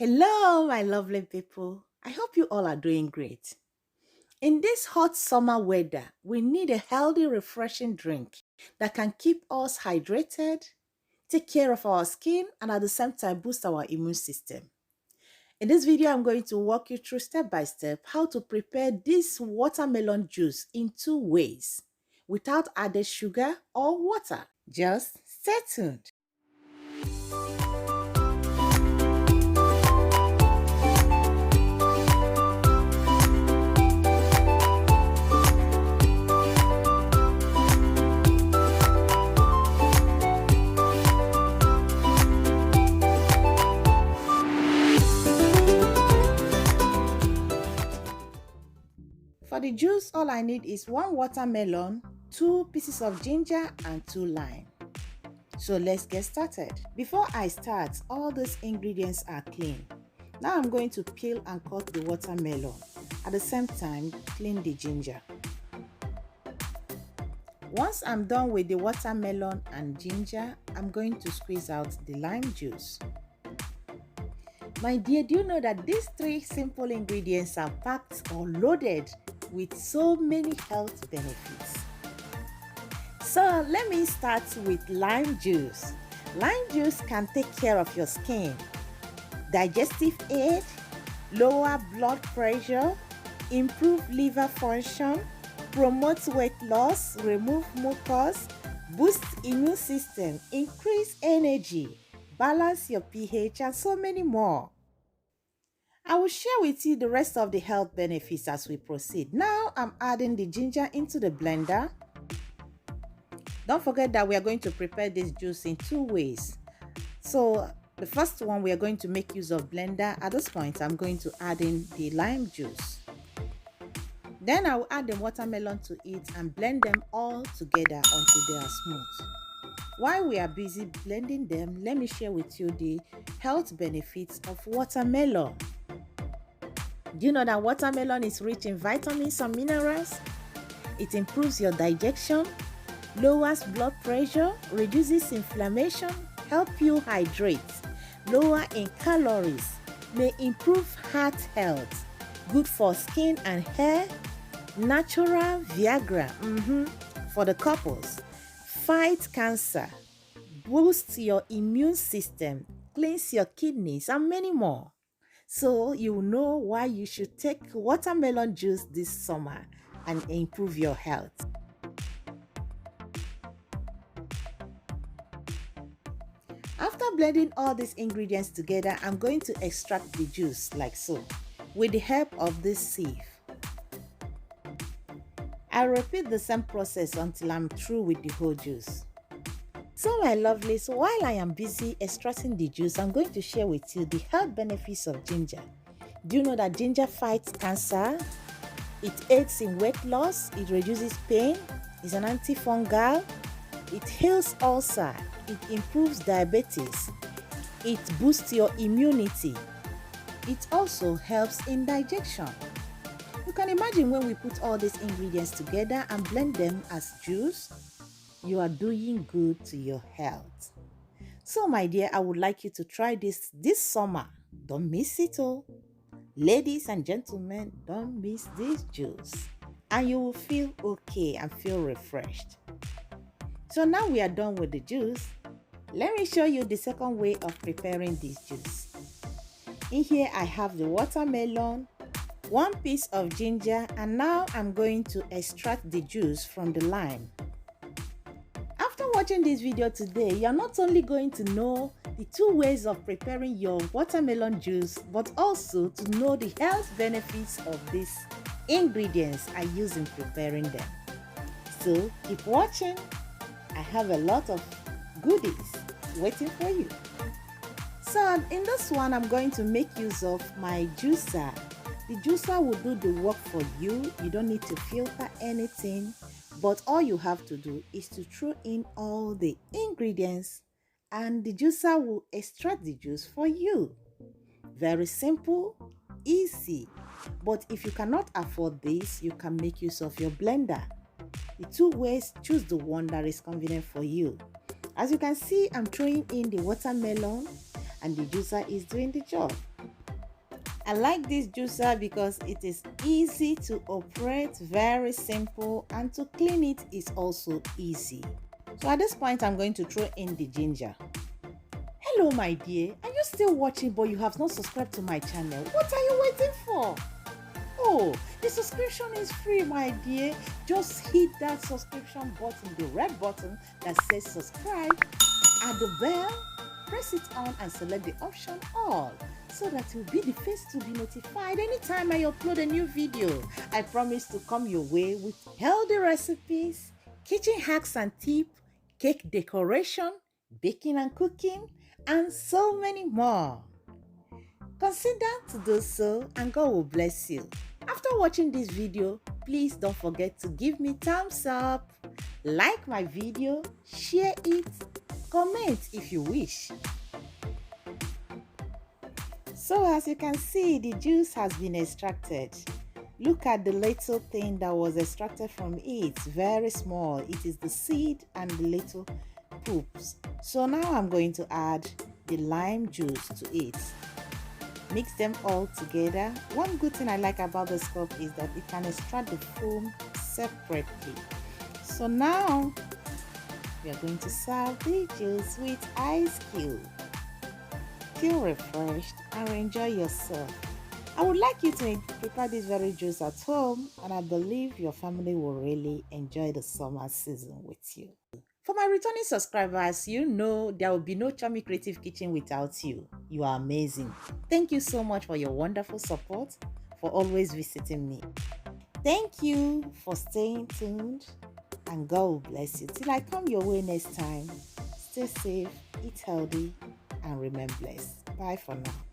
Hello, my lovely people. I hope you all are doing great. In this hot summer weather, we need a healthy, refreshing drink that can keep us hydrated, take care of our skin, and at the same time boost our immune system. In this video, I'm going to walk you through step by step how to prepare this watermelon juice in 2 ways without added sugar or water. Just stay tuned. For the juice, all I need is 1 watermelon, 2 pieces of ginger, and 2 lime. So let's get started. Before I start, all these ingredients are clean. Now I'm going to peel and cut the watermelon. At the same time, clean the ginger. Once I'm done with the watermelon and ginger, I'm going to squeeze out the lime juice. My dear, do you know that these 3 simple ingredients are packed or loaded with so many health benefits? So let me start with lime juice. Lime juice can take care of your skin, digestive aid, lower blood pressure, improve liver function, promote weight loss, remove mucus, boost immune system, increase energy, balance your pH, and so many more. I will share with you the rest of the health benefits as we proceed. Now I'm adding the ginger into the blender. Don't forget that we are going to prepare this juice in 2 ways. So the first one, we are going to make use of blender. At this point, I'm going to add in the lime juice. Then I will add the watermelon to it and blend them all together until they are smooth. While we are busy blending them, let me share with you the health benefits of watermelon. Do you know that watermelon is rich in vitamins and minerals? It improves your digestion, lowers blood pressure, reduces inflammation, helps you hydrate, lower in calories, may improve heart health, good for skin and hair, natural Viagra for the couples, fight cancer, boost your immune system, cleanse your kidneys, and many more. So you know why you should take watermelon juice this summer and improve your health. After blending all these ingredients together, I'm going to extract the juice like so with the help of this sieve. I'll repeat the same process until I'm through with the whole juice. So my lovelies, while I am busy extracting the juice, I'm going to share with you the health benefits of ginger. Do you know that ginger fights cancer? It aids in weight loss, it reduces pain, it's an antifungal, it heals ulcer, it improves diabetes, it boosts your immunity, it also helps in digestion. You can imagine when we put all these ingredients together and blend them as juice, you are doing good to your health. So my dear, I would like you to try this summer. Don't miss it all. Ladies and gentlemen, don't miss this juice. And you will feel okay and feel refreshed. So now we are done with the juice. Let me show you the second way of preparing this juice. In here I have the watermelon, 1 piece of ginger, and now I'm going to extract the juice from the lime. After watching this video today, you're not only going to know the 2 ways of preparing your watermelon juice, but also to know the health benefits of these ingredients I use in preparing them. So keep watching. I have a lot of goodies waiting for you. So in this one, I'm going to make use of my juicer. The juicer will do the work for you. You don't need to filter anything, but all you have to do is to throw in all the ingredients and the juicer will extract the juice for you. Very simple, easy. But if you cannot afford this, you can make use of your blender. The 2 ways, choose the one that is convenient for you. As you can see, I'm throwing in the watermelon and the juicer is doing the job. I like this juicer because it is easy to operate, very simple, and to clean it is also easy. So at this point, I'm going to throw in the ginger. Hello my dear, are you still watching but you have not subscribed to my channel? What are you waiting for? Oh, the subscription is free my dear. Just hit that subscription button, the red button that says subscribe, add the bell, press it on and select the option all so that you'll be the first to be notified anytime I upload a new video. I promise to come your way with healthy recipes, kitchen hacks and tips, cake decoration, baking and cooking, and so many more. Consider to do so and God will bless you. After watching this video, please don't forget to give me thumbs up, like my video, share it, comment if you wish. So as you can see, the juice has been extracted. Look at the little thing that was extracted from it, very small. It is the seed and the little poops. So now I'm going to add the lime juice to it. Mix them all together. One good thing I like about this cup is that it can extract the foam separately. So now we are going to serve the juice with ice cube. Feel refreshed and enjoy yourself. I would like you to prepare this very juice at home, and I believe your family will really enjoy the summer season with you. For my returning subscribers, you know there will be no Chiommy Creative Kitchen without you. You are amazing. Thank you so much for your wonderful support, for always visiting me. Thank you for staying tuned, and God will bless you. Till I come your way next time, stay safe, eat healthy, and remain blessed. Bye for now.